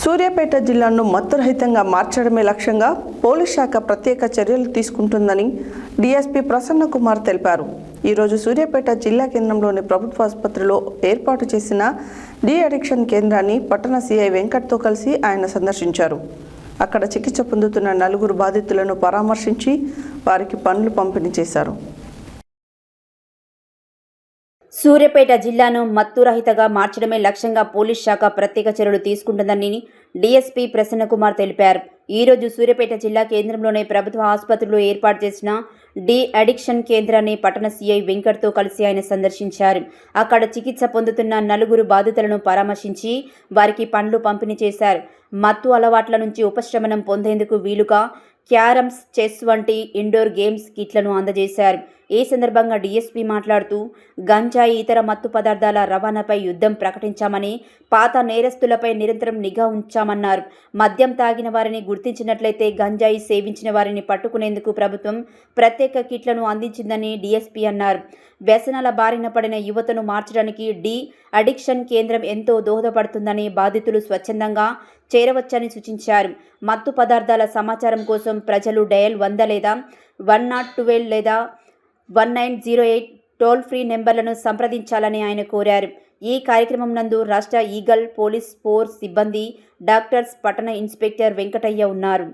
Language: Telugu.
సూర్యాపేట జిల్లాను మత్తురహితంగా మార్చడమే లక్ష్యంగా పోలీస్ శాఖ ప్రత్యేక చర్యలు తీసుకుంటుందని డీఎస్పీ ప్రసన్న కుమార్ తెలిపారు. ఈరోజు సూర్యాపేట జిల్లా కేంద్రంలోని ప్రభుత్వ ఆసుపత్రిలో ఏర్పాటు చేసిన డి అడిక్షన్ కేంద్రాన్ని పట్టణ సిఐ వెంకట్తో కలిసి ఆయన సందర్శించారు. అక్కడ చికిత్స పొందుతున్న 4 బాధితులను పరామర్శించి వారికి పనులు పంపిణీ చేశారు. సూర్యాపేట జిల్లాను మత్తురహితగా మార్చడమే లక్ష్యంగా పోలీస్ శాఖ ప్రత్యేక చర్యలు తీసుకుంటుందని డీఎస్పీ ప్రసన్న కుమార్ తెలిపారు. ఈరోజు సూర్యాపేట జిల్లా కేంద్రంలోని ప్రభుత్వ ఆసుపత్రిలో ఏర్పాటు చేసిన డి అడిక్షన్ కేంద్రాన్ని పట్టణ సిఐ వెంకట్తో కలిసి ఆయన సందర్శించారు. అక్కడ చికిత్స పొందుతున్న 4 బాధితులను పరామర్శించి వారికి పండ్లు పంపిణీ చేశారు. మత్తు అలవాట్ల నుంచి ఉపశమనం పొందేందుకు వీలుగా క్యారమ్స్, చెస్ వంటి ఇండోర్ గేమ్స్ కిట్లను అందజేశారు. ఈ సందర్భంగా డీఎస్పీ మాట్లాడుతూ గంజాయి, ఇతర మత్తు పదార్థాల రవాణాపై యుద్ధం ప్రకటించామని, పాత నేరస్తులపై నిరంతరం నిఘా ఉంచామన్నారు. మద్యం తాగిన వారిని గుర్తించినట్లయితే గంజాయి సేవించిన వారిని పట్టుకునేందుకు ప్రభుత్వం ప్రత్యేక కిట్లను అందించిందని డీఎస్పీ అన్నారు. వ్యసనాల బారిన పడిన యువతను మార్చడానికి డి అడిక్షన్ కేంద్రం ఎంతో దోహదపడుతుందని, బాధితులు స్వచ్ఛందంగా చేరవచ్చని సూచించారు. మత్తు పదార్థాల సమాచారం కోసం ప్రజలు డయల్ 100 లేదా 112 లేదా 1908 టోల్ ఫ్రీ నెంబర్లను సంప్రదించాలని ఆయన కోరారు. ఈ కార్యక్రమం నందు రాష్ట్ర ఈగల్ పోలీస్ ఫోర్స్ సిబ్బంది, డాక్టర్స్, పట్టణ ఇన్స్పెక్టర్ వెంకటయ్య ఉన్నారు.